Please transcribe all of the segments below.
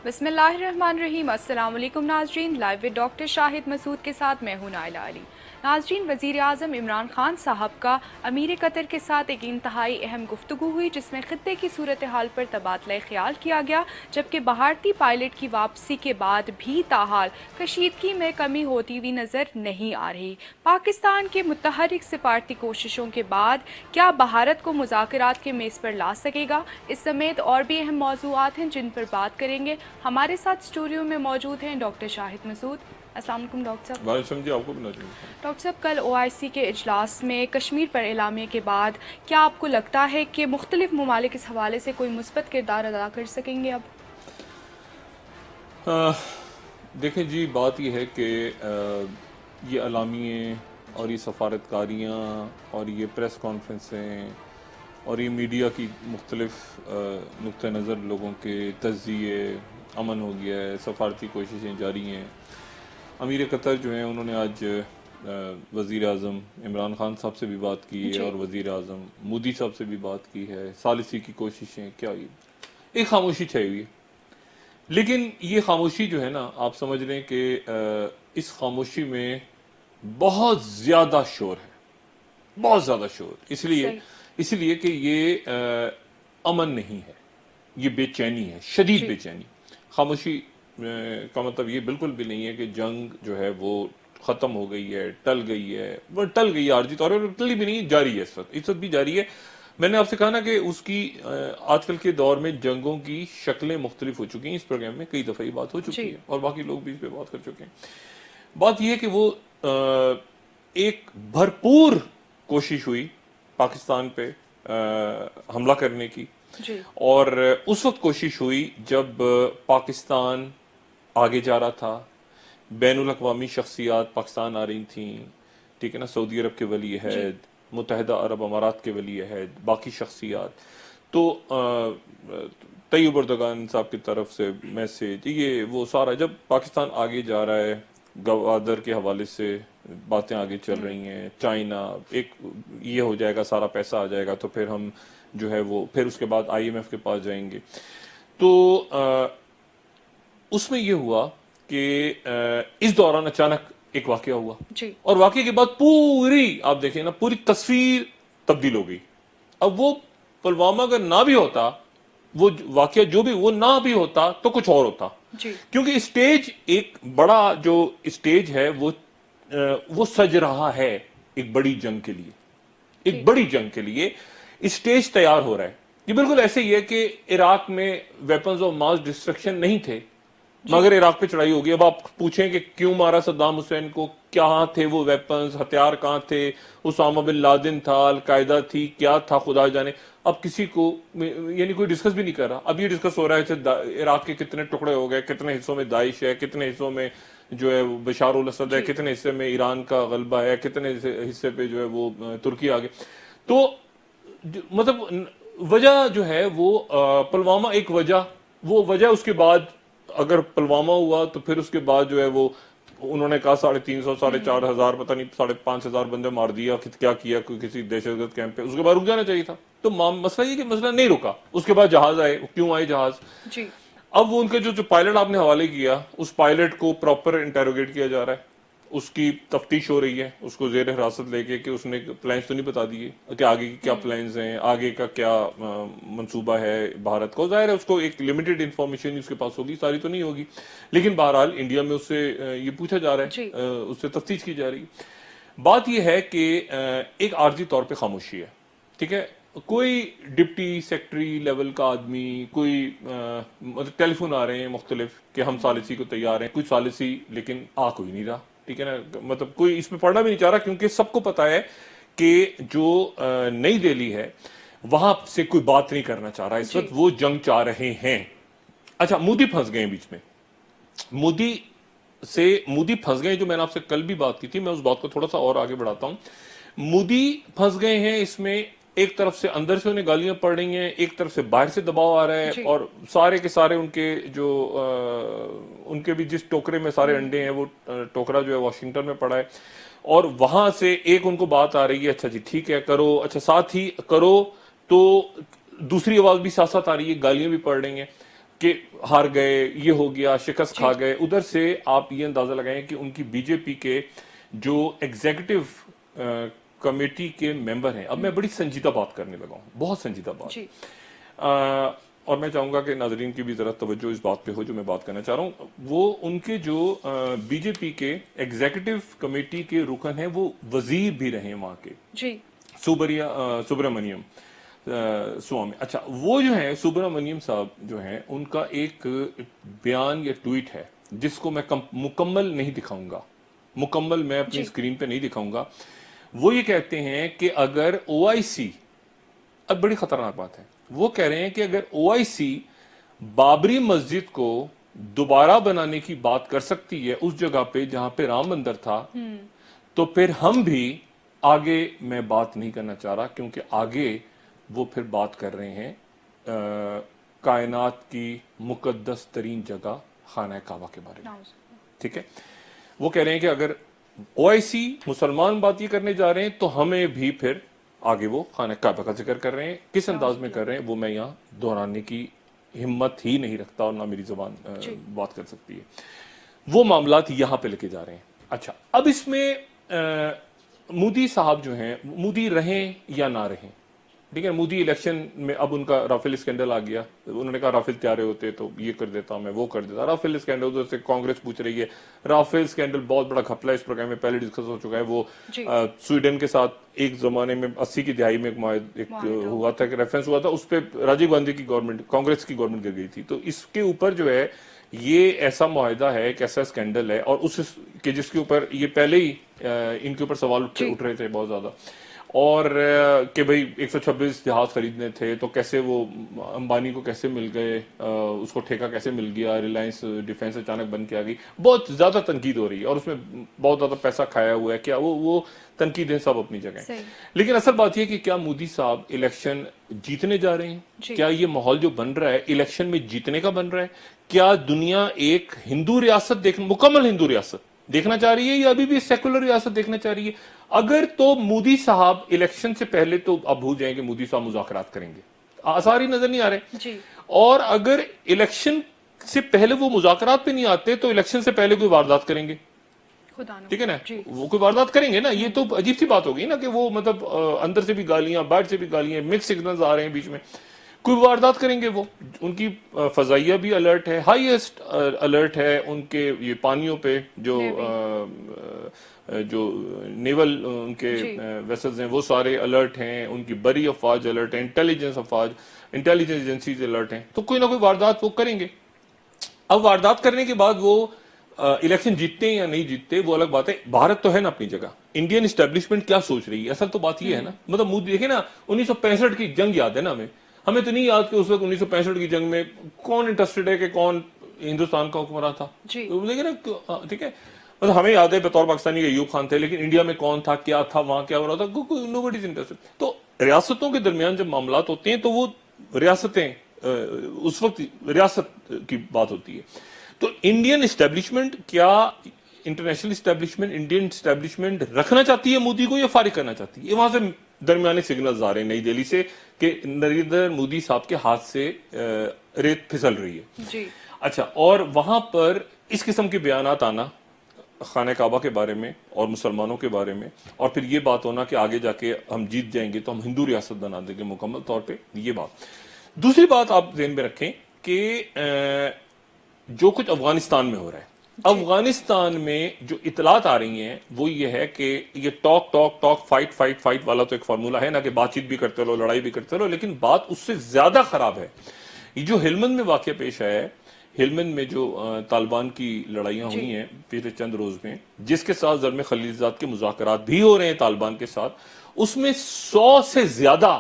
بسم اللہ الرحمن الرحیم۔ السلام علیکم ناظرین، لائیو ود ڈاکٹر شاہد مسعود کے ساتھ میں ہوں نائلہ علی۔ ناظرین، وزیر اعظم عمران خان صاحب کا امیر قطر کے ساتھ ایک انتہائی اہم گفتگو ہوئی جس میں خطے کی صورتحال پر تبادلہ خیال کیا گیا، جبکہ بھارتی پائلٹ کی واپسی کے بعد بھی تاحال کشیدگی میں کمی ہوتی ہوئی نظر نہیں آ رہی۔ پاکستان کے متحرک سفارتی کوششوں کے بعد کیا بھارت کو مذاکرات کے میز پر لا سکے گا؟ اس سمیت اور بھی اہم موضوعات ہیں جن پر بات کریں گے۔ ہمارے ساتھ اسٹوڈیو میں موجود ہیں ڈاکٹر شاہد مسعود۔ السلام علیکم ڈاکٹر صاحب۔ وعلیکم جی، آپ کو بھی ڈاکٹر صاحب، کل OIC کے اجلاس میں کشمیر پر اعلامیے کے بعد کیا آپ کو لگتا ہے کہ مختلف ممالک اس حوالے سے کوئی مثبت کردار ادا کر سکیں گے اب؟ دیکھیں جی، بات یہ ہے کہ یہ اعلامیے اور یہ سفارتکاریاں اور یہ پریس کانفرنسیں اور یہ میڈیا کی مختلف نقطہ نظر لوگوں کے تجزیے، امن ہو گیا ہے، سفارتی کوششیں جاری ہیں۔ امیر قطر جو ہیں انہوں نے آج وزیر اعظم عمران خان صاحب سے بھی بات کی ہے اور وزیر اعظم مودی صاحب سے بھی بات کی ہے۔ ثالثی کی کوششیں کیا ہوئی، ایک خاموشی چھائی ہوئی ہے، لیکن یہ خاموشی جو ہے نا، آپ سمجھ لیں کہ اس خاموشی میں بہت زیادہ شور ہے، بہت زیادہ شور، اس لیے کہ یہ امن نہیں ہے، یہ بے چینی ہے، شدید بے چینی۔ خاموشی کا مطلب یہ بالکل بھی نہیں ہے کہ جنگ جو ہے وہ ختم ہو گئی ہے، ٹل گئی ہے، وہ ٹل گئی ہے عارضی طور پر، ٹلی بھی نہیں، جاری ہے، اس وقت بھی جاری ہے۔ میں نے آپ سے کہا نا کہ اس کی آج کل کے دور میں جنگوں کی شکلیں مختلف ہو چکی ہیں، اس پروگرام میں کئی دفعہ یہ بات ہو چکی ہے اور باقی لوگ بھی اس پہ بات کر چکے ہیں۔ بات یہ ہے کہ وہ ایک بھرپور کوشش ہوئی پاکستان پہ حملہ کرنے کی، اور اس وقت کوشش ہوئی جب پاکستان آگے جا رہا تھا، بین الاقوامی شخصیات پاکستان آ رہی تھیں، ٹھیک ہے نا، سعودی عرب کے ولی عہد، متحدہ عرب امارات کے ولی عہد، باقی شخصیات، تو طیب اردگان صاحب کی طرف سے میسیج، یہ وہ سارا، جب پاکستان آگے جا رہا ہے، گوادر کے حوالے سے باتیں آگے چل رہی ہیں، چائنا ایک یہ ہو جائے گا، سارا پیسہ آ جائے گا تو پھر ہم جو ہے وہ پھر اس کے بعد IMF کے پاس جائیں گے، تو اس میں یہ ہوا کہ اس دوران اچانک ایک واقعہ ہوا، اور واقعے کے بعد پوری آپ دیکھیں نا، پوری تصویر تبدیل ہو گئی۔ اب وہ پلوامہ اگر نہ بھی ہوتا، وہ واقعہ جو بھی وہ نہ بھی ہوتا تو کچھ اور ہوتا، کیونکہ اسٹیج ایک بڑا جو اسٹیج ہے وہ سج رہا ہے ایک بڑی جنگ کے لیے، ایک بڑی جنگ کے لیے اسٹیج تیار ہو رہا ہے۔ یہ بالکل ایسے ہی ہے کہ عراق میں ویپنز آف ماس ڈسٹرکشن نہیں تھے، مگر عراق پہ چڑھائی ہوگی۔ اب آپ پوچھیں کہ کیوں مارا صدام حسین کو، کہاں تھے وہ ویپنز، ہتھیار کہاں تھے، اسامہ بن لادن تھا، القاعدہ تھی، کیا تھا خدا جانے۔ اب کسی کو یعنی کوئی ڈسکس بھی نہیں کر رہا، اب یہ ڈسکس ہو رہا ہے عراق کے کتنے ٹکڑے ہو گئے، کتنے حصوں میں داعش ہے، کتنے حصوں میں جو ہے بشار الاسد ہے، کتنے حصے میں ایران کا غلبہ ہے، کتنے حصے پہ جو ہے وہ ترکی آگے۔ تو مطلب وجہ جو ہے وہ پلوامہ ایک وجہ، وہ وجہ اس کے بعد اگر پلوامہ ہوا تو پھر اس کے بعد جو ہے وہ انہوں نے کہا 350 4,500 پتہ نہیں 5,500 بندے مار دیا، کیا کیا کوئی کسی دہشت گرد کیمپ پہ، اس کے بعد رک جانا چاہیے تھا۔ تو مسئلہ یہ کہ مسئلہ نہیں رکا، اس کے بعد جہاز آئے، کیوں آئے جہاز؟ اب وہ ان کے جو پائلٹ آپ نے حوالے کیا، اس پائلٹ کو پراپر انٹیروگیٹ کیا جا رہا ہے، اس کی تفتیش ہو رہی ہے، اس کو زیر حراست لے کے کہ اس نے پلانز تو نہیں بتا دیے کہ آگے کی کیا پلانز ہیں، آگے کا کیا منصوبہ ہے بھارت کو۔ ظاہر ہے اس کو ایک لمیٹڈ انفارمیشن اس کے پاس ہوگی، ساری تو نہیں ہوگی، لیکن بہرحال انڈیا میں اس سے یہ پوچھا جا رہا ہے، اس سے تفتیش کی جا رہی ہے۔ بات یہ ہے کہ ایک عارضی طور پہ خاموشی ہے، ٹھیک ہے، کوئی ڈپٹی سیکٹری لیول کا آدمی، کوئی مطلب ٹیلی فون آ رہے ہیں مختلف کہ ہم ثالثی کو تیار ہیں، کچھ ثالثی لیکن آ کوئی نہیں رہا، ٹھیک ہے نا، مطلب کوئی اس میں پڑھنا بھی نہیں چاہ رہا، کیونکہ سب کو پتا ہے کہ جو نئی دہلی ہے وہاں سے کوئی بات نہیں کرنا چاہ رہا اس وقت، وہ جنگ چاہ رہے ہیں۔ اچھا، مودی پھنس گئے بیچ میں، مودی پھنس گئے، جو میں نے آپ سے کل بھی بات کی تھی، میں اس بات کو تھوڑا سا اور آگے بڑھاتا ہوں۔ مودی پھنس گئے ہیں اس میں، ایک طرف سے اندر سے انہیں گالیاں پڑ رہی ہیں، ایک طرف سے باہر سے دباؤ آ رہا ہے، اور سارے کے سارے ان کے جو ان کے بھی جس ٹوکرے میں سارے انڈے ہیں، وہ ٹوکرا جو ہے واشنگٹن میں پڑا ہے، اور وہاں سے ایک ان کو بات آ رہی ہے، اچھا جی ٹھیک ہے کرو، اچھا ساتھ ہی کرو، تو دوسری آواز بھی ساتھ ساتھ آ رہی ہے، گالیاں بھی پڑ رہی ہیں۔ کہ ہار گئے، یہ ہو گیا، شکست کھا گئے. ادھر سے آپ یہ اندازہ لگائیں کہ ان کی بی جے پی کے جو ایگزیکٹو کمیٹی کے ممبر ہیں، اب میں بڑی سنجیدہ بات کرنے لگا ہوں، بہت سنجیدہ بات، اور میں چاہوں گا کہ ناظرین کی بھی ذرا توجہ اس بات پہ ہو جو میں بات کرنا چاہ رہا ہوں. وہ ان کے جو بی جے پی کے ایگزیکٹو کمیٹی کے رکن ہیں، وہ وزیر بھی رہے ہیں وہاں کے، سبرامنیم سوامی. اچھا، وہ جو ہیں سبرامنیم صاحب جو ہیں، ان کا ایک بیان یا ٹویٹ ہے جس کو میں مکمل نہیں دکھاؤں گا، مکمل میں اپنی اسکرین پہ نہیں دکھاؤں گا. وہ یہ کہتے ہیں کہ اگر او آئی سی، اب بڑی خطرناک بات ہے، وہ کہہ رہے ہیں کہ اگر او آئی سی بابری مسجد کو دوبارہ بنانے کی بات کر سکتی ہے اس جگہ پہ جہاں پہ رام مندر تھا، تو پھر ہم بھی آگے میں بات نہیں کرنا چاہ رہا، کیونکہ آگے وہ پھر بات کر رہے ہیں کائنات کی مقدس ترین جگہ خانہ کعبہ کے بارے میں. ٹھیک ہے، وہ کہہ رہے ہیں کہ اگر او آئی سی مسلمان بات یہ کرنے جا رہے ہیں تو ہمیں بھی پھر آگے وہ خانہ کعبہ کا ذکر کر رہے ہیں. کس انداز میں کر رہے ہیں وہ میں یہاں دہرانے کی ہمت ہی نہیں رکھتا اور نہ میری زبان بات کر سکتی ہے. وہ معاملات یہاں پہ لے کے جا رہے ہیں. اچھا، اب اس میں مودی صاحب جو ہیں، مودی رہیں یا نہ رہیں، ٹھیک ہے، مودی الیکشن میں اب ان کا رافیل اسکینڈل آ گیا، انہوں نے کہا رافیل تیارے ہوتے تو یہ کر دیتا، میں وہ کر دیتا. رافیل اسکینڈل، ادھر سے کانگریس پوچھ رہی ہے، رافیل اسکینڈل بہت بڑا گھپلا ہے، اس پروگرام میں پہلے ڈسکس ہو چکا ہے. وہ سویڈن کے ساتھ ایک زمانے میں 80 کی دہائی میں ایک ہوا تھا، ایک ریفرنس ہوا تھا، اس پہ راجیو گاندھی کی گورنمنٹ، کانگریس کی گورنمنٹ گر گئی تھی. تو اس کے اوپر جو ہے یہ ایسا معاہدہ ہے، ایک ایسا اسکینڈل ہے، اور اس کے جس کے اوپر یہ پہلے ہی ان کے اوپر سوال اٹھ رہے تھے بہت زیادہ، اور کہ بھئی 126 جہاز خریدنے تھے تو کیسے وہ امبانی کو کیسے مل گئے، اس کو ٹھیکہ کیسے مل گیا، ریلائنس ڈیفینس اچانک بن کے آ گئی. بہت زیادہ تنقید ہو رہی ہے اور اس میں بہت زیادہ پیسہ کھایا ہوا ہے. کیا وہ تنقیدیں سب اپنی جگہ ہیں، لیکن اصل بات یہ کہ کیا مودی صاحب الیکشن جیتنے جا رہے ہیں؟ کیا یہ ماحول جو بن رہا ہے الیکشن میں جیتنے کا بن رہا ہے؟ کیا دنیا ایک ہندو ریاست مکمل ہندو ریاست دیکھنا چاہ رہی ہے یا ابھی بھی سیکولر ریاست دیکھنا چاہ رہی ہے؟ اگر تو مودی صاحب الیکشن سے پہلے، تو اب بھول جائیں کہ مودی صاحب مذاکرات کریں گے، آثار ہی نظر نہیں آ رہے. اور اگر الیکشن سے پہلے وہ مذاکرات پہ نہیں آتے تو الیکشن سے پہلے کوئی واردات کریں گے، ٹھیک ہے نا، وہ کوئی واردات کریں گے نا. یہ تو عجیب سی بات ہوگی نا کہ وہ مطلب اندر سے بھی گالیاں، باہر سے بھی گالیاں، مکس سگنلز آ رہے ہیں بیچ میں، کوئی واردات کریں گے. وہ ان کی فضائیہ بھی الرٹ ہے، ہائیسٹ الرٹ ہے ان کے یہ پانیوں پہ، جو نیول ان کے ویسلز ہیں وہ سارے الرٹ ہیں، ان کی بری افواج الرٹ ہیں، انٹیلیجنس ایجنسیز الرٹ ہیں. تو کوئی نہ کوئی واردات وہ کریں گے. اب واردات کرنے کے بعد وہ الیکشن جیتتے ہیں یا نہیں جیتتے وہ الگ بات ہے. بھارت تو ہے نا اپنی جگہ، انڈین اسٹیبلشمنٹ کیا سوچ رہی ہے، اصل تو بات یہ ہے نا. مطلب مودی دیکھیں نا، 1965 کی جنگ یاد ہے نا ہمیں تو نہیں یاد کہ اس وقت 1965 کی جنگ میں کون انٹرسٹڈ ہے کہ کون ہندوستان کا حکمراں تھا، لیکن ٹھیک ہے، مطلب ہمیں یاد ہے بطور پاکستانی کے ایوب خان تھے، لیکن انڈیا میں کون تھا، کیا تھا، وہاں کیا ہو رہا تھا، نوبڈی از انٹرسٹڈ. تو ریاستوں کے درمیان جب معاملات ہوتے ہیں تو وہ ریاستیں اس وقت ریاست کی بات ہوتی ہے. تو انڈین اسٹیبلشمنٹ کیا انٹرنیشنل اسٹیبلشمنٹ، انڈین اسٹیبلشمنٹ رکھنا چاہتی ہے مودی کو یا فارغ کرنا چاہتی ہے؟ وہاں سے درمیانے سگنلز آ رہے ہیں نئی دہلی سے کہ نریندر مودی صاحب کے ہاتھ سے ریت پھسل رہی ہے. اچھا، اور وہاں پر اس قسم کے بیانات آنا خانہ کعبہ کے بارے میں اور مسلمانوں کے بارے میں، اور پھر یہ بات ہونا کہ آگے جا کے ہم جیت جائیں گے تو ہم ہندو ریاست بنا دیں گے مکمل طور پہ، یہ بات. دوسری بات آپ ذہن میں رکھیں کہ جو کچھ افغانستان میں ہو رہا ہے، افغانستان میں جو اطلاعات آ رہی ہیں وہ یہ ہے کہ یہ ٹاک فائٹ والا تو ایک فارمولہ ہے نا کہ بات چیت بھی کرتے رہو، لڑائی بھی کرتے رہو، لیکن بات اس سے زیادہ خراب ہے. یہ جو ہلمند میں واقعہ پیش آیا ہے، ہلمند میں جو طالبان کی لڑائیاں ہوئی ہیں پچھلے چند روز میں، جس کے ساتھ زلمے خلیلزاد کے مذاکرات بھی ہو رہے ہیں طالبان کے ساتھ، اس میں 100 سے زیادہ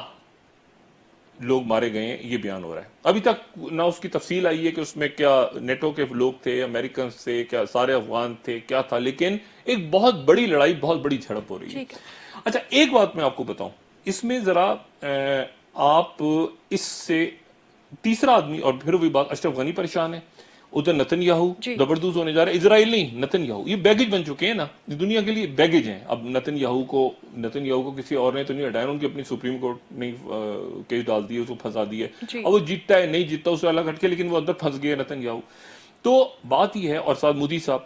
لوگ مارے گئے ہیں، یہ بیان ہو رہا ہے. ابھی تک نہ اس کی تفصیل آئی ہے کہ اس میں کیا نیٹو کے لوگ تھے، امریکنز تھے، کیا سارے افغان تھے، کیا تھا، لیکن ایک بہت بڑی لڑائی، بہت بڑی جھڑپ ہو رہی ہے. اچھا، ایک بات میں آپ کو بتاؤں، اس میں ذرا آپ اس سے تیسرا آدمی، اور پھر وہی بات، اشرف غنی پریشان ہے، ادھر نتن یاہو زبردست ہونے جا رہا ہے. اسرائیل نہیں، نتن یاہو. یہ بیگیج بن چکے ہیں نا، دنیا کے لیے بیگیج ہیں. اب نتن یاہو کو کسی اور نے تو نہیں ہٹایا، ان کی اپنی سپریم کورٹ نے کیس ڈال دی ہے، اس کو پھنسا دی ہے. اب وہ جیتتا ہے نہیں جیتتا اس سے الگ ہٹ کے، لیکن وہ اندر پھنس گیا نتن یاہو. تو بات یہ ہے، اور ساتھ مودی صاحب.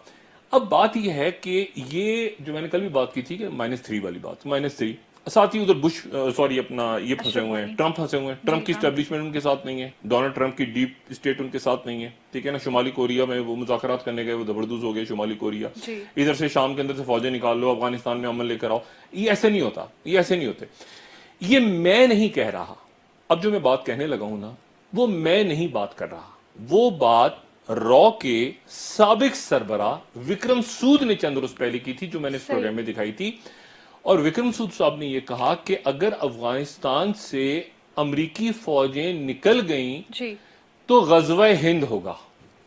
اب بات یہ ہے کہ یہ جو میں نے کل بھی بات کی تھی کہ -3 والی بات، -3 ساتھ ہی ادھر بش سوری اپنا یہ پھنسے ہوئے ہیں، ٹرمپ پھنسے ہوئے ہیں. ٹرمپ کی اسٹیبلشمنٹ ان کے ساتھ نہیں ہے، ڈونلڈ ٹرمپ کی ڈیپ اسٹیٹ ان کے ساتھ نہیں ہے، ٹھیک ہے نا. شمالی کوریا میں وہ مذاکرات کرنے گئے، وہ زبردست ہو گئے شمالی کوریا. ادھر سے شام کے اندر سے فوجیں نکال لو، افغانستان میں امن لے کر آؤ. یہ ایسے نہیں ہوتا، یہ ایسے نہیں ہوتے. یہ میں نہیں کہہ رہا. اب جو میں بات کہنے لگا ہوں نا، وہ میں نہیں بات کر رہا، وہ بات رو کے سابق سربراہ وکرم سود نے چند روز پہلے کی تھی، جو میں نے اس پروگرام میں دکھائی تھی. اور وکرم سود صاحب نے یہ کہا کہ اگر افغانستان سے امریکی فوجیں نکل گئیں تو غزوہ ہند ہوگا.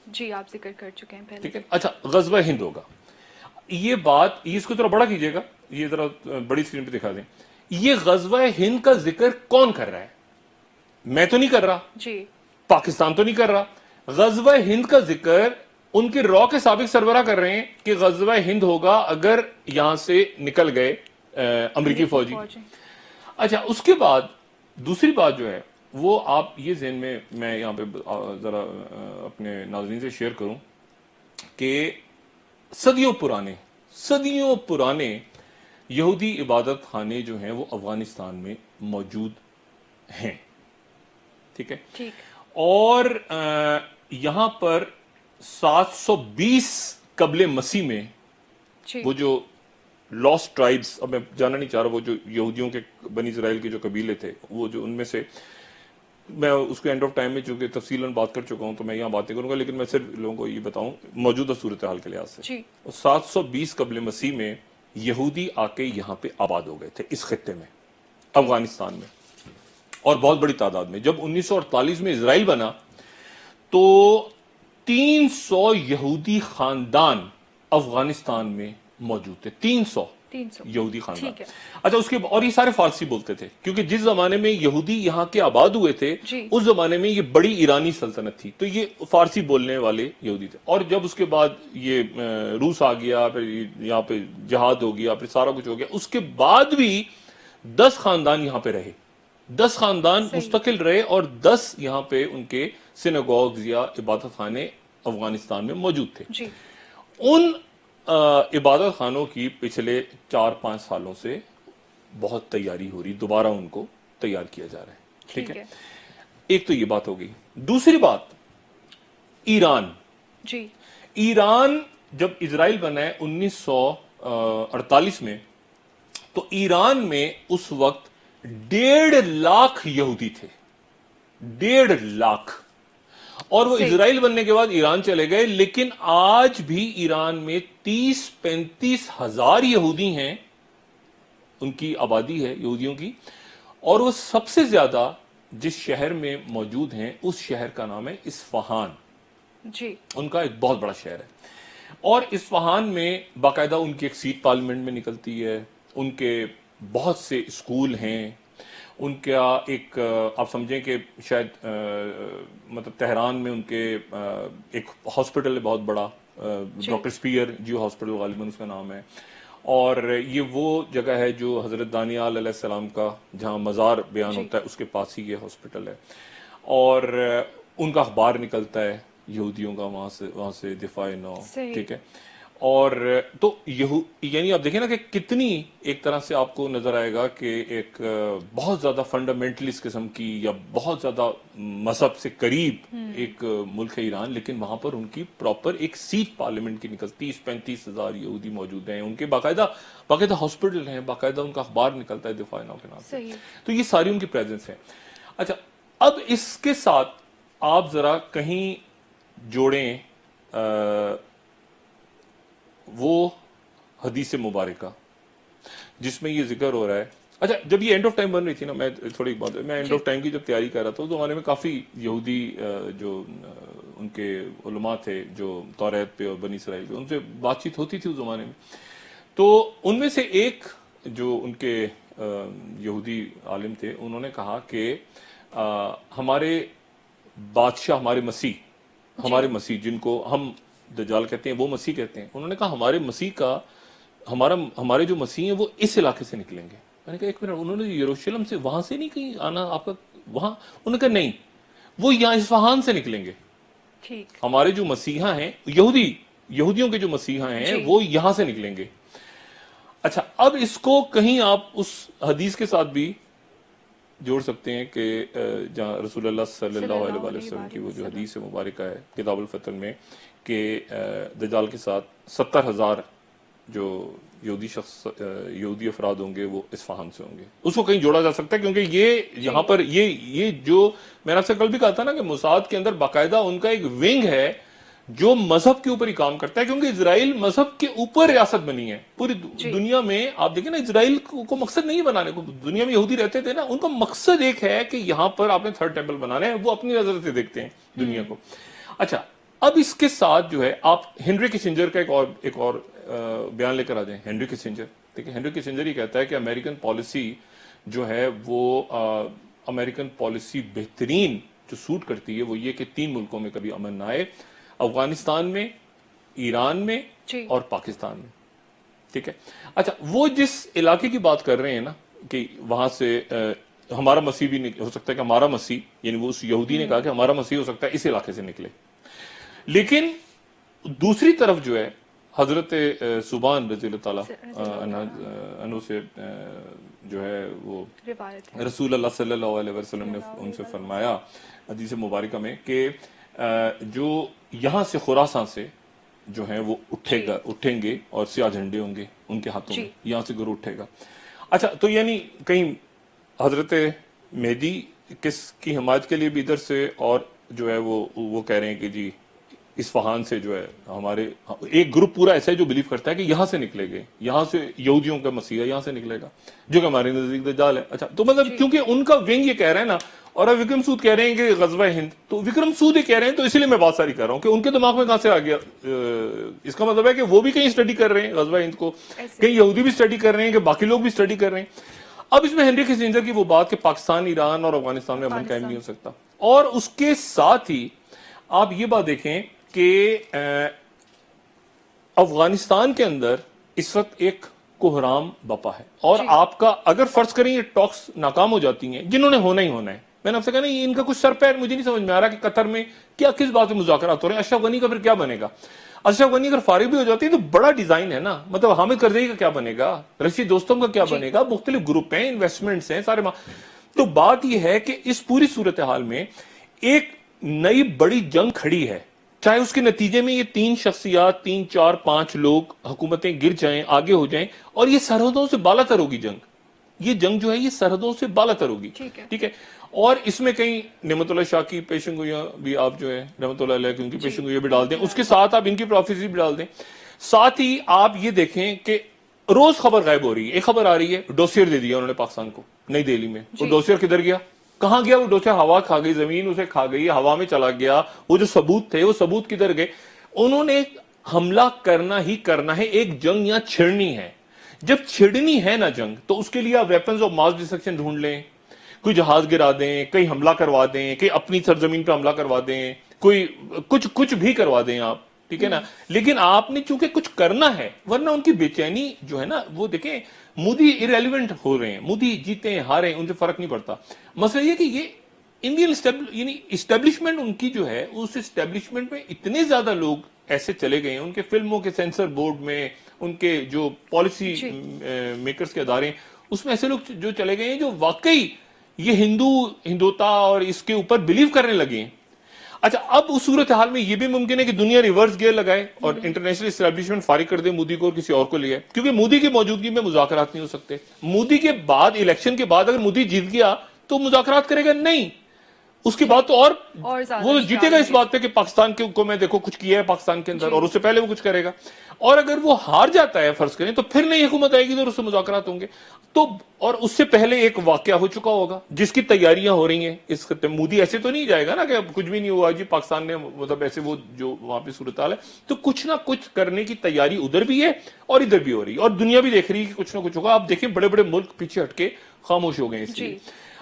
جی آپ ذکر کر چکے ہیں پہلے. ٹھیک ہے، اچھا غزوہ ہند ہوگا. یہ بات اس کو ذرا بڑا کیجئے گا، یہ ذرا بڑی اسکرین پہ دکھا دیں. یہ غزوہ ہند کا ذکر کون کر رہا ہے؟ میں تو نہیں کر رہا، جی پاکستان تو نہیں کر رہا. غزوہ ہند کا ذکر ان کے رو کے سابق سربراہ کر رہے ہیں کہ غزوہ ہند ہوگا اگر یہاں سے نکل گئے امریکی فوجی. اچھا اس کے بعد دوسری بات جو ہے وہ آپ یہ ذہن میں یہاں پہ ذرا اپنے ناظرین سے شیئر کروں کہ صدیوں پرانے یہودی عبادت خانے جو ہیں وہ افغانستان میں موجود ہیں. ٹھیک ہے، اور یہاں پر 720 قبل مسیح میں وہ جو لاسٹ ٹرائبز، اب میں جانا نہیں چاہ رہا، وہ جو یہودیوں کے بنی اسرائیل کے جو قبیلے تھے، وہ جو ان میں سے، میں اس کے اینڈ آف ٹائم میں چونکہ تفصیلاً بات کر چکا ہوں تو میں یہاں باتیں کروں گا، لیکن میں صرف لوگوں کو یہ بتاؤں موجودہ صورتحال کے لحاظ سے. 720 قبل مسیح میں یہودی آ کے یہاں پہ آباد ہو گئے تھے اس خطے میں، افغانستان میں، اور بہت بڑی تعداد میں. جب 1948 میں اسرائیل بنا تو 300 یہودی خاندان افغانستان میں موجود تھے. 300 یہودی خاندان. اچھا اس کے اور یہ سارے فارسی بولتے تھے، کیونکہ جس زمانے میں یہودی یہاں کے آباد ہوئے تھے اس زمانے میں یہ بڑی ایرانی سلطنت تھی، تو یہ فارسی بولنے والے یہودی تھے. اور جب اس کے بعد یہ روس آ گیا، پھر یہاں پہ جہاد ہو گیا، پھر سارا کچھ ہو گیا، اس کے بعد بھی 10 خاندان یہاں پہ رہے، 10 خاندان مستقل رہے، اور 10 یہاں پہ ان کے سینگوگز یا عبادت خانے افغانستان میں موجود تھے. ان عبادت خانوں کی پچھلے 4-5 سالوں سے بہت تیاری ہو رہی، دوبارہ ان کو تیار کیا جا رہا ہے. ٹھیک ہے، ایک تو یہ بات ہو گئی. دوسری بات، ایران. ایران جب اسرائیل بنا ہے 1948 میں، تو ایران میں اس وقت 1.5 لاکھ یہودی تھے، 1.5 لاکھ. اور وہ اسرائیل بننے کے بعد ایران چلے گئے، لیکن آج بھی ایران میں 30-35 ہزار یہودی ہیں، ان کی آبادی ہے یہودیوں کی. اور وہ سب سے زیادہ جس شہر میں موجود ہیں اس شہر کا نام ہے اصفہان. ان کا ایک بہت بڑا شہر ہے. اور اصفہان میں باقاعدہ ان کی ایک سیٹ پارلیمنٹ میں نکلتی ہے، ان کے بہت سے اسکول ہیں، ان کا ایک آپ سمجھیں کہ شاید مطلب تہران میں ان کے ایک ہاسپٹل ہے بہت بڑا، ڈاکٹر سپیئر جیو ہاسپٹل غالباً اس کا نام ہے. اور یہ وہ جگہ ہے جو حضرت دانیال علیہ السلام کا جہاں مزار بیان ہوتا ہے اس کے پاس ہی یہ ہاسپٹل ہے. اور ان کا اخبار نکلتا ہے یہودیوں کا وہاں سے دفاع نو. ٹھیک ہے، اور تو یعنی آپ دیکھیں نا کہ کتنی ایک طرح سے آپ کو نظر آئے گا کہ ایک بہت زیادہ فنڈامنٹلسٹ قسم کی یا بہت زیادہ مذہب سے قریب ایک ملک ہے ایران، لیکن وہاں پر ان کی پراپر ایک سیٹ پارلیمنٹ کی نکلتی، 30-35 ہزار یہودی موجود ہیں، ان کے باقاعدہ ہاسپٹل ہیں، باقاعدہ ان کا اخبار نکلتا ہے دفاع نو کے نام سے. تو یہ ساری ان کی پریزنس ہے. اچھا اب اس کے ساتھ آپ ذرا کہیں جوڑیں وہ حدیث مبارکہ جس میں یہ ذکر ہو رہا ہے. اچھا جب یہ اینڈ آف ٹائم بن رہی تھی نا، میں تھوڑی بات، میں اینڈ آف ٹائم کی جب تیاری کر رہا تھا اس زمانے میں کافی یہودی جو ان کے علماء تھے جو توریت پہ اور بنی اسرائیل پہ، ان سے بات چیت ہوتی تھی اس زمانے میں. تو ان میں سے ایک جو ان کے یہودی عالم تھے، انہوں نے کہا کہ ہمارے بادشاہ، ہمارے مسیح ہمارے مسیح جن کو ہم دجال کہتے ہیں وہ مسیح کہتے ہیں, انہوں نے کہا ہمارے مسیح کا ہمارے جو مسیح ہیں وہ اس علاقے سے نکلیں گے. میں نے کہا ایک منٹ, انہوں نے یروشلم سے وہاں سے نہیں کہیں آنا آپ کا وہاں؟ انہوں نے کہا نہیں, وہ یہاں اصفہان سے نکلیں گے. ہمارے جو مسیحا ہیں یہودیوں کے جو مسیحا ہیں وہ یہاں سے نکلیں گے. اچھا, اب اس کو کہیں آپ اس حدیث کے ساتھ بھی جوڑ سکتے ہیں کہ جہاں رسول اللہ صلی اللہ علیہ وسلم کی وہ جو حدیث مبارکہ ہے کتاب الفتن میں کہ دجال کے ساتھ 70,000 جو یہودی افراد ہوں گے وہ اصفہان سے ہوں گے. اس کو کہیں جوڑا جا سکتا ہے کیونکہ یہ یہاں پر یہ جو میں نے آپ سے کل بھی کہا تھا نا کہ موساد کے اندر باقاعدہ ان کا ایک ونگ ہے جو مذہب کے اوپر ہی کام کرتا ہے, کیونکہ اسرائیل مذہب کے اوپر ریاست بنی ہے پوری دنیا میں. آپ دیکھیں نا اسرائیل کو مقصد نہیں بنانے کو, دنیا میں یہودی رہتے تھے نا, ان کا مقصد ایک ہے کہ یہاں پر آپ نے تھرڈ ٹیمپل بنانا ہے, وہ اپنی نظر سے دیکھتے ہیں دنیا کو. اچھا, اب اس کے ساتھ جو ہے آپ ہنری کسنجر کا ایک اور بیان لے کر آ جائیں. ہنری کسنجر, دیکھیں ہنری کسنجر یہ کہتا ہے کہ امریکن پالیسی جو ہے وہ امریکن پالیسی بہترین جو سوٹ کرتی ہے وہ یہ کہ 3 ملکوں میں کبھی امن نہ آئے, افغانستان میں, ایران میں اور پاکستان میں. ٹھیک ہے. اچھا, وہ جس علاقے کی بات کر رہے ہیں نا کہ وہاں سے ہمارا مسیح بھی ہو سکتا ہے کہ ہمارا مسیح, یعنی وہ اس یہودی نے کہا کہ ہمارا مسیح ہو سکتا ہے اس علاقے سے نکلے, لیکن دوسری طرف جو ہے حضرت سبحان رضی اللہ تعالیٰ عنہ سے جو ہے وہ رسول اللہ صلی اللہ علیہ وسلم نے ان سے فرمایا حدیث مبارکہ میں کہ جو یہاں سے خراسان سے جو ہیں وہ اٹھیں گے اور سیاہ جھنڈے ہوں گے ان کے ہاتھوں میں, یہاں سے گروہ اٹھے گا. اچھا, تو یعنی کہیں حضرت مہدی کس کی حمایت کے لیے بھی ادھر سے, اور جو ہے وہ کہہ رہے ہیں کہ جی اصفہان سے جو ہے ہمارے ایک گروپ پورا ایسا ہے جو بلیو کرتا ہے کہ یہاں سے نکلے گے, یہاں سے یہودیوں کا مسیح یہاں سے نکلے گا جو کہ ہمارے نزدیک دجال ہے. اچھا, تو مطلب کیونکہ ان کا ونگ یہ کہہ رہے ہیں نا, اور اب وکرم سود کہہ رہے ہیں کہ غزوہ ہند, تو وکرم سود یہ کہہ رہے ہیں, تو اسی لیے میں بات ساری کر رہا ہوں کہ ان کے دماغ میں کہاں سے آ گیا. اس کا مطلب ہے کہ وہ بھی کہیں اسٹڈی کر رہے ہیں غزوہ ہند کو, کہیں یہودی بھی اسٹڈی کر رہے ہیں, کہ باقی لوگ بھی اسٹڈی کر رہے ہیں. اب اس میں ہنری کسنجر کی وہ بات کہ پاکستان, ایران اور افغانستان میں امن قائم نہیں ہو سکتا, اور اس کے ساتھ ہی آپ یہ بات دیکھیں کہ افغانستان کے اندر اس وقت ایک کوہرام بپا ہے, اور آپ کا اگر فرض کریں یہ ٹاکس ناکام ہو جاتی ہیں جنہوں نے ہونا ہی ہونا ہے, میں نے آپ سے کہا نا ان کا کچھ سر پیر مجھے نہیں سمجھ میں آ رہا کہ قطر میں کیا کس بات میں مذاکرات ہو رہے ہیں. اشرف غنی کا پھر کیا بنے گا؟ اشرف غنی اگر فارغ بھی ہو جاتی ہے تو بڑا ڈیزائن ہے نا, مطلب حامد کرزئی کا کیا بنے گا, رشید دوستم کا کیا بنے گا, مختلف گروپ ہیں, انویسٹمنٹس ہیں سارے. تو بات یہ ہے کہ اس پوری صورتحال میں ایک نئی بڑی جنگ کھڑی ہے, چاہے اس کے نتیجے میں یہ 3 شخصیات 3 4 5 لوگ حکومتیں گر جائیں, آگے ہو جائیں, اور یہ سرحدوں سے بالا تر ہوگی جنگ. یہ جنگ جو ہے یہ سرحدوں سے بالا تر ہوگی. ٹھیک ہے. اور اس میں کہیں نعمت اللہ شاہ کی پیشن گوئیاں بھی آپ جو ہے رحمت اللہ علیہ کی ان کی پیشن گوئیاں بھی ڈال دیں, اس کے ساتھ آپ ان کی پروفیسی بھی ڈال دیں. ساتھ ہی آپ یہ دیکھیں کہ روز خبر غائب ہو رہی ہے. ایک خبر آ رہی ہے ڈوسیئر دے دیا انہوں نے پاکستان کو نئی دہلی میں, وہ ڈوسیئر کدھر گیا, کہاں گیا وہ ڈوسیئر؟ ہوا کھا گئی, زمین اسے کھا گئی, ہوا میں چلا گیا. وہ جو ثبوت تھے وہ ثبوت کدھر گئے؟ انہوں نے حملہ کرنا ہی کرنا ہے, ایک جنگ یہاں چھڑنی ہے. جب چھڑنی ہے نا جنگ, تو اس کے لیے آپ ویپنز آف ماس ڈسٹرکشن ڈھونڈ لیں, کوئی جہاز گرا دیں, کہیں حملہ کروا دیں, کہیں اپنی سرزمین پہ حملہ کروا دیں, کوئی کچھ بھی کروا دیں آپ, ٹھیک ہے نا. لیکن آپ نے چونکہ کچھ کرنا ہے, ورنہ ان کی بے چینی جو ہے نا, وہ دیکھیں مودی ایریلیونٹ ہو رہے ہیں, مودی جیتے ہیں ہارے ان سے فرق نہیں پڑتا. مسئلہ یہ کہ یہ انڈین یعنی اسٹیبلشمنٹ ان کی جو ہے, اس اسٹیبلشمنٹ میں اتنے زیادہ لوگ ایسے چلے گئے ہیں, ان کے فلموں کے سینسر بورڈ میں, ان کے جو پالیسی میکرز کے ادارے, اس میں ایسے لوگ جو چلے گئے ہیں جو واقعی یہ ہندوتا اور اس کے اوپر بلیو کرنے لگے ہیں. اچھا, اب اس صورتحال میں یہ بھی ممکن ہے کہ دنیا ریورس گیئر لگائے اور انٹرنیشنل اسٹیبلشمنٹ فارغ کر دے مودی کو اور کسی اور کو لے آئے, کیونکہ مودی کی موجودگی میں مذاکرات نہیں ہو سکتے. مودی کے بعد الیکشن کے بعد اگر مودی جیت گیا تو مذاکرات کرے گا نہیں, اس کی بات تو اور وہ جیتے گا اس بات پہ کہ پاکستان کو میں دیکھو کچھ کیا ہے پاکستان کے اندر, اور اس سے پہلے وہ کچھ کرے گا. اور اگر وہ ہار جاتا ہے فرض کریں, تو پھر نئی حکومت آئے گی تو اس سے مذاکرات ہوں گے. تو اور اس سے پہلے ایک واقعہ ہو چکا ہوگا جس کی تیاریاں ہو رہی ہیں اس خطے. مودی ایسے تو نہیں جائے گا نا کہ کچھ بھی نہیں ہوا جی پاکستان نے, مطلب ایسے وہ جو وہاں پہ صورتحال ہے, تو کچھ نہ کچھ کرنے کی تیاری ادھر بھی ہے اور ادھر بھی ہو رہی ہے, اور دنیا بھی دیکھ رہی ہے کہ کچھ نہ کچھ ہوگا. آپ دیکھیں بڑے بڑے ملک پیچھے ہٹ کے خاموش ہو گئے اس لیے.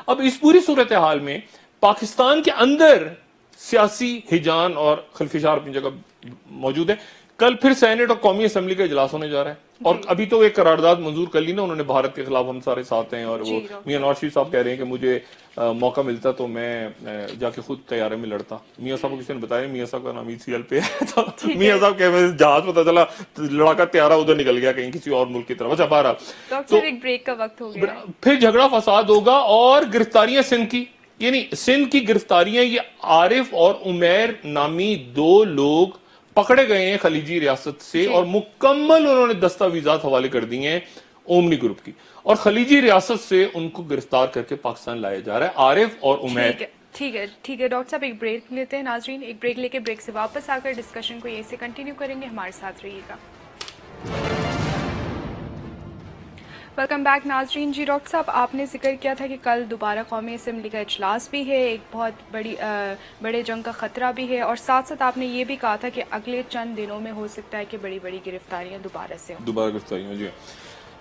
اب اس پوری صورتحال میں پاکستان کے اندر سیاسی ہیجان اور خلفشار اپنی جگہ موجود ہے. کل پھر سینٹ اور قومی اسمبلی کا اجلاس ہونے جا رہا ہے, اور ابھی تو ایک قرارداد منظور کر لی نا انہوں نے بھارت کے خلاف, ہم سارے ساتھ ہیں, اور وہ میاں نواز شریف صاحب کہہ رہے ہیں کہ مجھے موقع ملتا تو میں جا کے خود طیارے میں لڑتا. میاں صاحب کو کسی نے بتایا, میاں صاحب کا نام ECL پہ ہے, تو میاں صاحب کہ جہاز پتا چلا لڑکا طیارہ ادھر نکل گیا کہیں کسی اور ملک کی طرف. اچھا بارہ ڈاکٹر ایک بریک کا وقت ہو گیا, پھر جھگڑا فساد ہوگا اور گرفتاریاں سندھ کی, یعنی سندھ کی گرفتاریاں, یہ عارف اور عمیر نامی 2 لوگ پکڑے گئے ہیں خلیجی ریاست سے, اور مکمل انہوں نے دستاویزات حوالے کر دی ہیں اومنی گروپ کی, اور خلیجی ریاست سے ان کو گرفتار کر کے پاکستان لایا جا رہا ہے, عارف اور عمیر. ٹھیک ہے ڈاکٹر صاحب, ایک بریک لیتے ہیں ناظرین, ایک بریک لے کے بریک سے واپس آ کر ڈسکشن کو یہیں سے کنٹینیو کریں گے, ہمارے ساتھ رہیے گا. ویلکم بیک ناظرین. جی ڈاکٹر صاحب, آپ نے ذکر کیا تھا کہ کل دوبارہ قومی اسمبلی کا اجلاس بھی ہے, ایک بہت بڑے جنگ کا خطرہ بھی ہے, اور ساتھ ساتھ آپ نے یہ بھی کہا تھا کہ اگلے چند دنوں میں ہو سکتا ہے کہ بڑی بڑی گرفتاریاں دوبارہ سے ہوں. دوبارہ گرفتاریاں, جی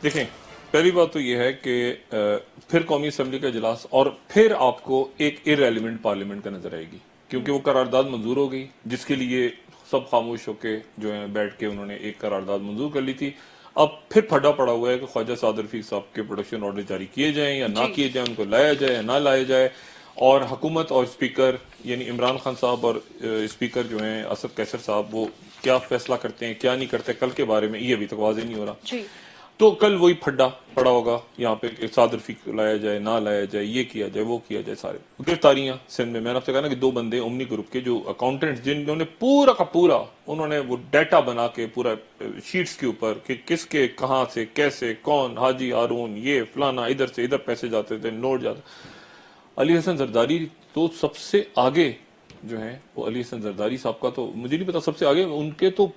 دیکھیں, پہلی بات تو یہ ہے کہ پھر قومی اسمبلی کا اجلاس, اور پھر آپ کو ایک ارریلیونٹ پارلیمنٹ کا نظر آئے گی, کیونکہ وہ قرارداد منظور ہو گئی جس کے لیے سب خاموش ہو کے جو ہے بیٹھ کے انہوں نے ایک قرارداد منظور کر لی تھی. اب پھر پھڈا پڑا ہوا ہے کہ خواجہ سعد رفیق صاحب کے پروڈکشن آرڈر جاری کیے جائیں یا نہ کیے جائیں, ان کو لایا جائے یا نہ لایا جائے, اور حکومت اور اسپیکر یعنی عمران خان صاحب اور اسپیکر جو ہیں اسد قیصر صاحب, وہ کیا فیصلہ کرتے ہیں کیا نہیں کرتے کل کے بارے میں, یہ ابھی تک واضح نہیں ہو رہا. تو کل وہی پھڈا پڑا ہوگا یہاں پہ کہ سعد رفیق لایا جائے نہ لایا جائے, یہ کیا جائے وہ کیا جائے. سارے گرفتاریاں سندھ میں نے آپ سے کہا نا کہ 2 بندے اومنی گروپ کے جو اکاؤنٹنٹ, جنہوں نے پورا کا پورا انہوں نے وہ ڈیٹا بنا کے پورا شیٹس کے اوپر کہ کس کے کہاں سے کیسے کون, حاجی ہارون یہ فلانا, ادھر سے ادھر پیسے جاتے تھے, نوٹ جاتے. علی حسن زرداری تو سب سے آگے جو ہیں, وہ علی حسن زرداری صاحب کا تو مجھے نہیں پتا سب سے آگے, ان کے تو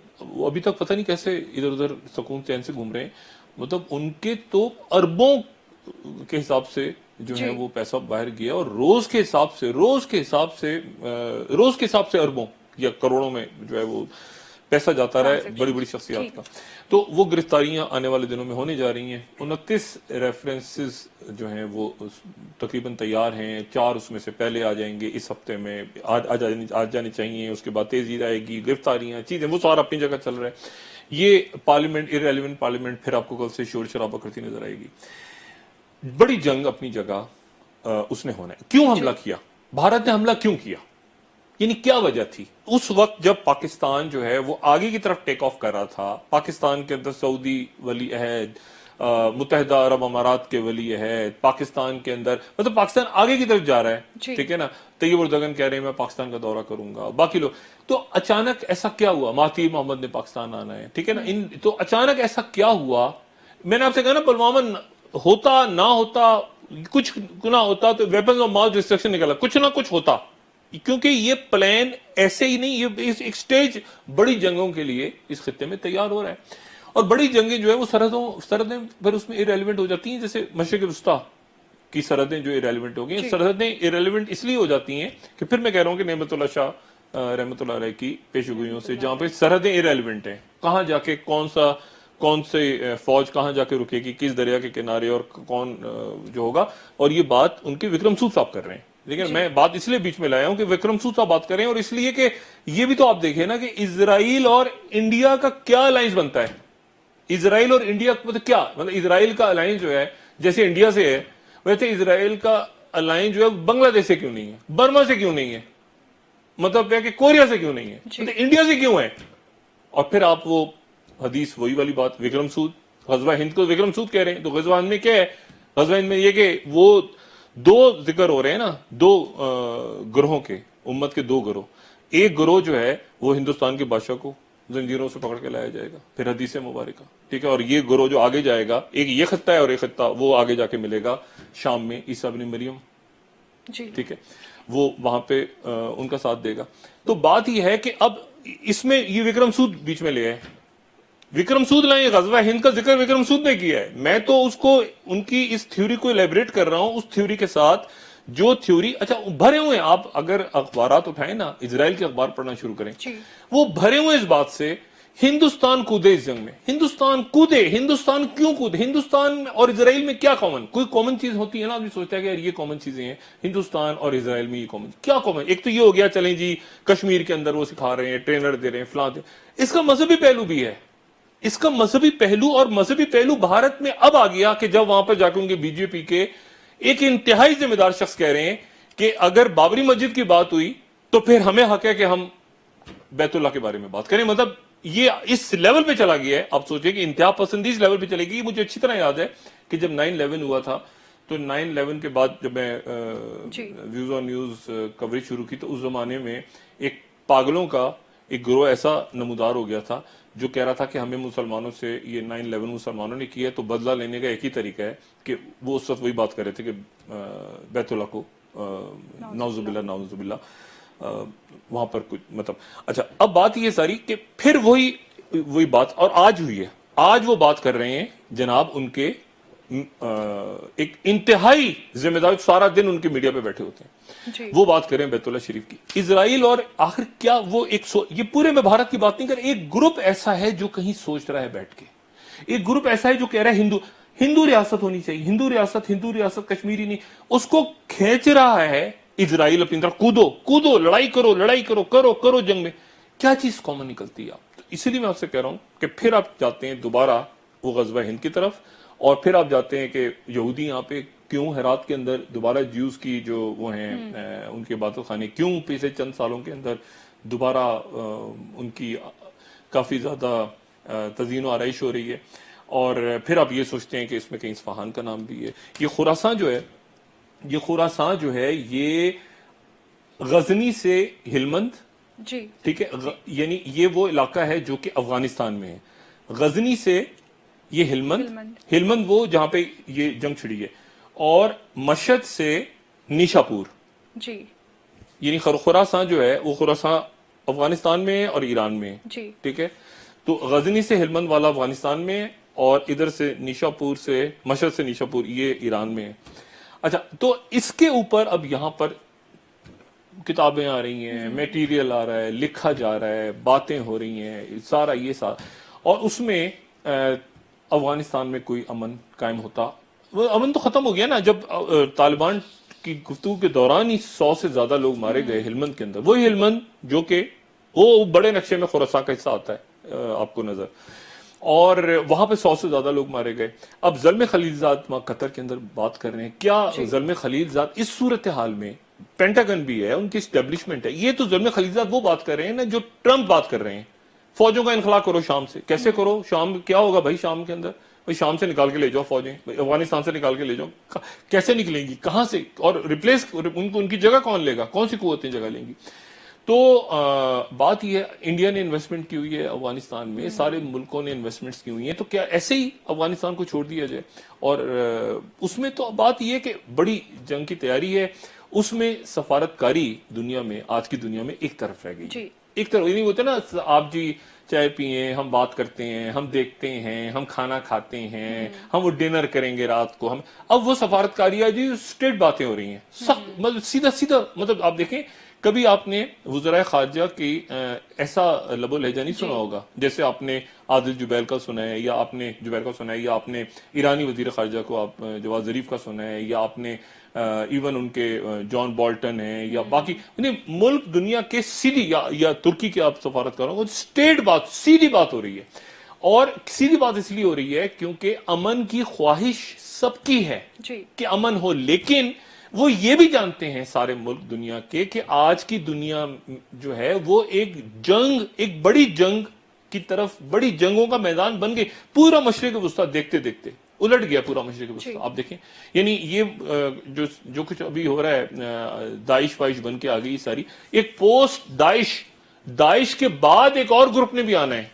ابھی تک پتہ نہیں کیسے ادھر ادھر سکون چین سے گھوم رہے ہیں. مطلب ان کے تو اربوں کے حساب سے جو ہے وہ پیسہ باہر گیا, اور روز کے حساب سے اربوں یا کروڑوں میں جو ہے وہ پیسہ جاتا رہا ہے بڑی بڑی شخصیات کا. تو وہ گرفتاریاں آنے والے دنوں میں ہونے جا رہی ہیں. 29 ریفرنسز جو ہیں وہ تقریباً تیار ہیں, 4 اس میں سے پہلے آ جائیں گے اس ہفتے میں, آ جانے چاہیے, اس کے بعد تیزی آئے گی, گرفتاریاں چیزیں وہ سارا اپنی جگہ چل رہا ہے. یہ پارلیمنٹ ارریلیونٹ پارلیمنٹ پھر آپ کو کل سے شور شرابہ کرتی نظر آئے گی. بڑی جنگ اپنی جگہ اس نے ہونا ہے. کیوں حملہ کیا بھارت نے, حملہ کیوں کیا, یعنی کیا وجہ تھی؟ اس وقت جب پاکستان جو ہے وہ آگے کی طرف ٹیک آف کر رہا تھا, پاکستان کے اندر سعودی ولی عہد, متحدہ عرب امارات کے ولی عہد, پاکستان کے اندر مطلب پاکستان آگے کی طرف جا رہا ہے, ٹھیک ہے نا. طیب اردگن کہہ رہے ہیں میں پاکستان کا دورہ کروں گا, باقی لوگ. تو اچانک ایسا کیا ہوا, مہاتیر محمد نے پاکستان آنا ہے, ٹھیک ہے نا. تو اچانک ایسا کیا ہوا, میں نے آپ سے کہا نا پلوامہ ہوتا نہ ہوتا, کچھ نہ ہوتا تو ویپنز آف ماس ڈسٹرکشن نکلا, کچھ نہ کچھ ہوتا, کیونکہ یہ پلان ایسے ہی نہیں, یہ ایک سٹیج بڑی جنگوں کے لیے اس خطے میں تیار ہو رہا ہے. اور بڑی جنگیں جو ہے وہ سرحدیں پھر اس میں ارریلیونٹ ہو جاتی ہیں, جیسے مشرق وسطیٰ کی سرحدیں جو ارریلیونٹ ہو گئی. سرحدیں ارریلیونٹ اس لیے ہو جاتی ہیں کہ پھر میں کہہ رہا ہوں کہ نعمت اللہ شاہ رحمۃ اللہ علیہ کی پیشگوئیوں سے, جہاں پہ سرحدیں ارریلیونٹ ہیں, کہاں جا کے کون سے فوج کہاں جا کے رکے گی, کس دریا کے کنارے, اور کون جو ہوگا. اور یہ بات ان کے وکرم سود صاحب کر رہے ہیں, لیکن میں بات اس لیے بیچ میں لایا ہوں کہ وکرم سود صاحب بات کریں, اور اس لیے کہ یہ بھی تو آپ دیکھیں نا کہ اسرائیل اور انڈیا کا کیا الائنس بنتا ہے. اسرائیل اور انڈیا مطلب کیا, مطلب اسرائیل کا الائنس جو ہے جیسے انڈیا سے ہے, ویسے اسرائیل کا الائنس جو ہے بنگلہ دیش سے کیوں نہیں ہے, برما سے کیوں نہیں ہے, مطلب کہ کوریا سے کیوں نہیں ہے, مطلب انڈیا سے کیوں ہے. اور پھر آپ وہ حدیث وہی والی بات, وکرم سود, غزوہ ہند کو وکرم سود کہہ رہے ہیں, تو غزوہ ہند میں کیا ہے, غزوہ ہند میں یہ کہ وہ 2 ذکر ہو رہے ہیں نا, 2 گروہوں کے, امت کے 2 گروہ. ایک گروہ جو ہے وہ ہندوستان کے بادشاہ کو زنجیروں سے پکڑ کے لایا جائے گا, پھر حدیث مبارکہ, ٹھیک ہے. اور یہ گروہ جو آگے جائے گا, ایک یہ خطہ ہے اور ایک خطہ وہ آگے جا کے ملے گا شام میں, عیسیٰ ابن مریم, ٹھیک ہے, وہ وہاں پہ ان کا ساتھ دے گا. تو بات یہ ہے کہ اب اس میں یہ وکرم سود بیچ میں لے آئے, وکرم سود لائیں, غزوہ ہند کا ذکر وکرم سود نے کیا ہے. میں تو اس کو ان کی اس تھیوری کو الیبریٹ کر رہا ہوں, اس تھیوری کے ساتھ جو تھیوری اچھا بھرے ہوئے ہیں. آپ اگر اخبارات اٹھائیں نا, اسرائیل کے اخبار پڑھنا شروع کریں, وہ بھرے ہوئے اس بات سے ہندوستان کودے اس جنگ میں, ہندوستان کودے, ہندوستان کیوں کودے, ہندوستان اور اسرائیل میں کیا کامن, کوئی کامن چیز ہوتی ہے نا, آدمی سوچتا ہے کہ یار یہ کامن چیزیں ہیں, ہندوستان اور اسرائیل میں یہ کامن, کیا کامن, ایک تو یہ ہو گیا چلیں جی کشمیر کے اندر وہ سکھا رہے ہیں, ٹرینر دے رہے ہیں, فلاں دے, اس کا مذہبی پہلو بھی ہے, اس کا مذہبی پہلو, اور مذہبی پہلو بھارت میں اب آ گیا کہ جب وہاں پر جا کے ان کے بی جے پی کے ایک انتہائی ذمہ دار شخص کہہ رہے ہیں کہ اگر بابری مسجد کی بات ہوئی تو پھر ہمیں حق ہے کہ ہم بیت اللہ کے بارے میں بات کریں. مطلب یہ اس لیول پہ چلا گیا ہے. آپ سوچیں کہ انتہا پسندی اس لیول پہ چلے گی. مجھے اچھی طرح یاد ہے کہ جب 9/11 ہوا تھا تو 9/11 کے بعد جب میں ویوز آن نیوز کوریج شروع کی تو اس زمانے میں ایک پاگلوں کا ایک گروہ ایسا نمودار ہو گیا تھا جو کہہ رہا تھا کہ ہمیں مسلمانوں سے, یہ 9/11 مسلمانوں نے کیا ہے تو بدلہ لینے کا ایک ہی طریقہ ہے کہ وہ اس وقت وہی بات کر رہے تھے کہ بیت اللہ کو نعوذ باللہ نعوذ باللہ وہاں پر کچھ مطلب. اچھا اب بات یہ ساری کہ پھر وہی بات اور آج ہوئی ہے. آج وہ بات کر رہے ہیں جناب ان کے ایک انتہائی ذمہ دار, سارا دن ان کے میڈیا پہ بیٹھے ہوتے ہیں, وہ بات کریں بیت اللہ شریف کی, اسرائیل. اور آخر کیا وہ یہ پورے میں بھارت کی بات نہیں کر, ایک گروپ ایسا ہے جو کہیں سوچ رہا ہے بیٹھ کے, ایک گروپ ایسا ہے جو کہہ رہا ہے ہندو ریاست ہونی چاہیے, ہندو ریاست کشمیری نہیں, اس کو کھینچ رہا ہے اسرائیل اپنی طرف, کودو لڑائی کرو جنگ میں. کیا چیز کامن نکلتی ہے آپ؟ اسی لیے میں آپ سے کہہ رہا ہوں کہ پھر آپ جاتے ہیں دوبارہ وہ غزوہ ہند کی طرف, اور پھر آپ جاتے ہیں کہ یہودی یہاں پہ کیوں ہرات کے اندر دوبارہ جیوز کی جو وہ ہیں ان کے عبادت خانے کیوں پچھلے چند سالوں کے اندر دوبارہ ان کی کافی زیادہ تزئین و آرائش ہو رہی ہے. اور پھر آپ یہ سوچتے ہیں کہ اس میں کہیں اصفہان کا نام بھی ہے. یہ خراسان جو ہے یہ غزنی سے ہلمند, ٹھیک ہے, یعنی یہ وہ علاقہ ہے جو کہ افغانستان میں ہے. غزنی سے یہ ہلمند وہ جہاں پہ یہ جنگ چھڑی ہے, اور مشہد سے نیشاپور, یعنی خراسان جو ہے وہ خراسان افغانستان میں ہے اور ایران میں ہے, ٹھیک ہے. تو غزنی سے ہلمند والا افغانستان میں ہے, اور ادھر سے نیشاپور سے مشہد سے نیشاپور یہ ایران میں ہے. اچھا تو اس کے اوپر اب یہاں پر کتابیں آ رہی ہیں, میٹیریل آ رہا ہے, لکھا جا رہا ہے, باتیں ہو رہی ہیں, سارا یہ سارا, اور اس میں افغانستان میں کوئی امن قائم ہوتا, وہ امن تو ختم ہو گیا نا جب طالبان کی گفتگو کے دوران ہی 100 سے زیادہ لوگ مارے گئے ہلمند کے اندر. وہی ہلمند جو کہ وہ بڑے نقشے میں خراسان کا حصہ آتا ہے آپ کو نظر, اور وہاں پہ 100 سے زیادہ لوگ مارے گئے. اب زلمے خلیلزاد وہاں قطر کے اندر بات کر رہے ہیں. کیا زلمے خلیلزاد اس صورتحال میں, پینٹاگن بھی ہے, ان کی اسٹیبلشمنٹ ہے, یہ تو زلمے خلیلزاد وہ بات کر رہے ہیں نا جو ٹرمپ بات کر رہے ہیں, فوجوں کا انخلا کرو شام سے. کیسے کرو؟ شام کیا ہوگا بھائی شام کے اندر, بھائی شام سے نکال کے لے جاؤ فوجیں, افغانستان سے نکال کے لے جاؤ. کیسے نکلیں گی, کہاں سے, اور ریپلیس ان کی جگہ کون لے گا, کون سی قوتیں جگہ لیں گی؟ تو بات یہ ہے, انڈیا نے انویسٹمنٹ کی ہوئی ہے افغانستان میں, سارے ملکوں نے انویسٹمنٹس کی ہوئی ہیں, تو کیا ایسے ہی افغانستان کو چھوڑ دیا جائے؟ اور اس میں تو بات یہ ہے کہ بڑی جنگ کی تیاری ہے, اس میں سفارتکاری دنیا میں, آج کی دنیا میں ایک طرف رہ گئی. ایک طرف یہ نہیں ہوتا نا, آپ جی چائے پیئیں, ہم بات کرتے ہیں, ہم دیکھتے ہیں, ہم کھانا کھاتے ہیں, ہم وہ ڈنر کریں گے رات کو, ہم اب وہ سفارتکاریاں جی اسٹریٹ باتیں ہو رہی ہیں, سخت, مطلب سیدھا مطلب آپ دیکھیں کبھی آپ نے وزرائے خارجہ کی ایسا لب و لہجہ نہیں سنا ہوگا جیسے آپ نے عادل جبیل کا سنا ہے, یا آپ نے جبیل کا سنا ہے, یا آپ نے ایرانی وزیر خارجہ کو آپ جواد ظریف کا سنا ہے, یا آپ نے ایون ان کے جان بالٹن ہیں, یا باقی ملک دنیا کے سیدھی, یا ترکی کے آپ سفارتکاروں کو اسٹیٹ بات, سیدھی بات ہو رہی ہے. اور سیدھی بات اس لیے ہو رہی ہے کیونکہ امن کی خواہش سب کی ہے کہ امن ہو, لیکن وہ یہ بھی جانتے ہیں سارے ملک دنیا کے کہ آج کی دنیا جو ہے وہ ایک جنگ, ایک بڑی جنگ کی طرف, بڑی جنگوں کا میدان بن گئی. پورا مشرق وسطیٰ دیکھتے دیکھتے الٹ گیا, پورا مشرق وسطیٰ. آپ دیکھیں یعنی یہ جو کچھ ابھی ہو رہا ہے, داعش وائش بن کے آ گئی ساری, ایک پوسٹ داعش کے بعد ایک اور گروپ نے بھی آنا ہے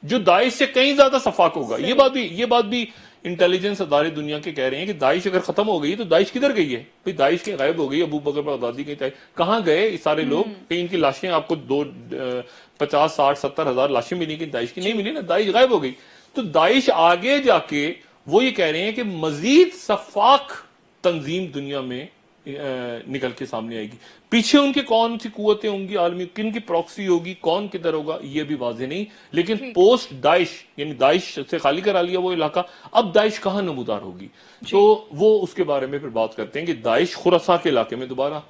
جو داعش سے کہیں زیادہ صفاق ہوگا. یہ بات بھی انٹیلیجنس ادارے دنیا کے کہہ رہے ہیں کہ داعش اگر ختم ہو گئی تو داعش کدھر گئی ہے؟ بھئی داعش کے غائب ہو گئی, ابو بکر بغدادی کہاں گئے سارے لوگ؟ کہ ان کی لاشیں آپ کو 50 60 70 ہزار لاشیں ملی, کہ داعش کی نہیں ملی نا, داعش غائب ہو گئی. تو داعش آگے جا کے وہ یہ کہہ رہے ہیں کہ مزید صفاق تنظیم دنیا میں نکل کے سامنے آئے گی. پیچھے ان کے کون سی قوتیں ہوں گی عالمی, کن کی پراکسی ہوگی, کون کدھر ہوگا, یہ بھی واضح نہیں. لیکن پوسٹ داعش, یعنی داعش سے خالی کرا لیا وہ علاقہ, اب داعش کہاں نمودار ہوگی, تو وہ اس کے بارے میں پھر بات کرتے ہیں کہ داعش خراساں کے علاقے میں دوبارہ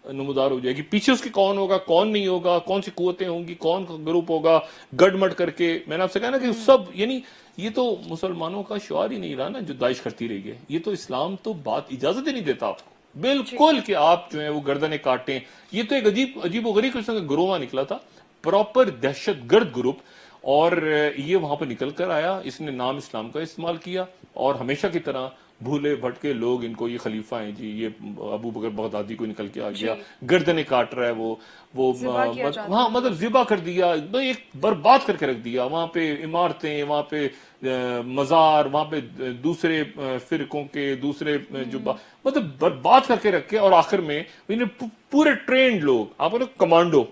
نمودار ہو جائے گی. پیچھے اس کے کون ہوگا, کون نہیں ہوگا, کون سی قوتیں ہوں گی, کون گروپ ہوگا, گڑ مٹ کر کے. میں نے آپ سے کہا نا کہ سب, یعنی یہ تو مسلمانوں کا شعار ہی نہیں رہا نا جو داعش کرتی رہی ہے. یہ تو اسلام تو بات اجازت ہی نہیں دیتا آپ کو بالکل کہ آپ جو ہے وہ گردنیں کاٹیں. یہ تو ایک عجیب و غریب قسم کا گروہ نکلا تھا, پراپر دہشت گرد گروپ, اور یہ وہاں پہ نکل کر آیا. اس نے نام اسلام کا استعمال کیا, اور ہمیشہ کی طرح بھولے بھٹکے لوگ ان کو یہ خلیفہ ہیں جی, یہ ابو بکر بغدادی کو نکل کے آ گیا, گردنیں کاٹ رہا ہے, وہ وہاں مطلب ذبح کر دیا, ایک برباد کر کے رکھ دیا. وہاں پہ عمارتیں, وہاں پہ مزار, وہاں پہ دوسرے فرقوں کے دوسرے جو مطلب برباد کر کے رکھے, اور آخر میں پورے ٹرینڈ لوگ, آپ کمانڈو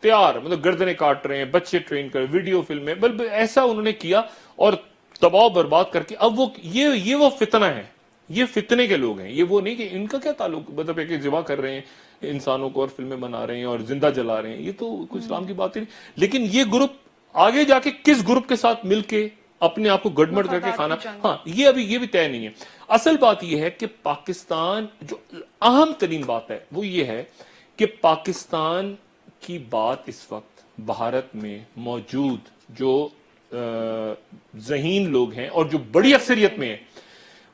تیار, مطلب گردنیں کاٹ رہے ہیں, بچے ٹرین کر, ویڈیو فلمیں, بلکہ ایسا انہوں نے کیا اور تباہ برباد کر کے. اب وہ یہ وہ فتنہ ہے, یہ فتنے کے لوگ ہیں. یہ وہ نہیں کہ ان کا کیا تعلق, مطلب ہے کہ ذبح کر رہے ہیں انسانوں کو اور فلمیں بنا رہے ہیں اور زندہ جلا رہے ہیں, یہ تو کوئی اسلام کی بات ہی نہیں. لیکن یہ گروپ آگے جا کے کس گروپ کے ساتھ مل کے اپنے آپ کو گڑمڑ کر کے کھانا, ہاں یہ بھی طے نہیں ہے. اصل بات یہ ہے کہ پاکستان, جو اہم ترین بات ہے وہ یہ ہے کہ پاکستان کی بات اس وقت بھارت میں موجود جو ذہین لوگ ہیں اور جو بڑی اکثریت میں ہیں,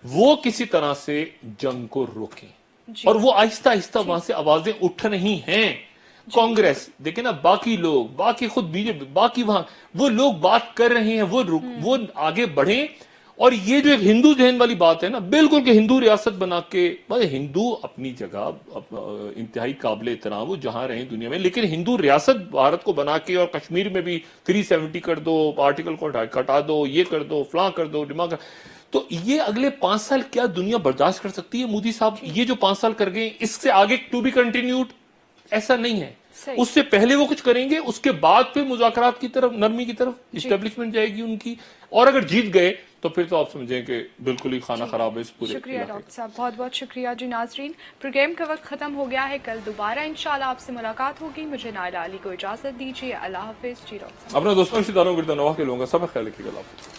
وہ کسی طرح سے جنگ کو روکیں. اور وہ آہستہ آہستہ وہاں سے آوازیں اٹھ رہی ہیں. کانگریس دیکھیں نا, باقی لوگ, باقی خود بی جے پی, باقی وہاں وہ لوگ بات کر رہے ہیں, وہ آگے بڑھیں. اور یہ جو ایک ہندو ذہن والی بات ہے نا, بالکل کہ ہندو ریاست بنا کے, ہندو اپنی جگہ انتہائی قابل احترام, وہ جہاں رہیں دنیا میں, لیکن ہندو ریاست بھارت کو بنا کے, اور کشمیر میں بھی 370 کر دو, آرٹیکل کو ہٹا دو, یہ کر دو, فلاں کر دو, دماغ. تو یہ اگلے 5 سال کیا دنیا برداشت کر سکتی ہے مودی صاحب؟ یہ جو 5 سال کر گئے, اس سے آگے ٹو بی کنٹینیوڈ ایسا نہیں ہے. اس سے پہلے وہ کچھ کریں گے, اس کے بعد پھر مذاکرات کی طرف, نرمی کی طرف اسٹیبلشمنٹ جائے گی ان کی. اور اگر جیت گئے تو پھر تو آپ سمجھیں کہ بالکل ہی خانہ خراب ہے اس پورے. شکریہ ڈاکٹر صاحب, بہت بہت شکریہ. جی ناظرین, پروگرام کا وقت ختم ہو گیا ہے. کل دوبارہ انشاءاللہ آپ سے ملاقات ہوگی. مجھے نائلہ علی کو اجازت دیجیے. اللہ حافظ. جی ڈاکٹر صاحب, اپنے دوستوں رشتہ داروں گردنواہ کے لوگوں کا سب خیال رکھیے گا. اللہ حافظ.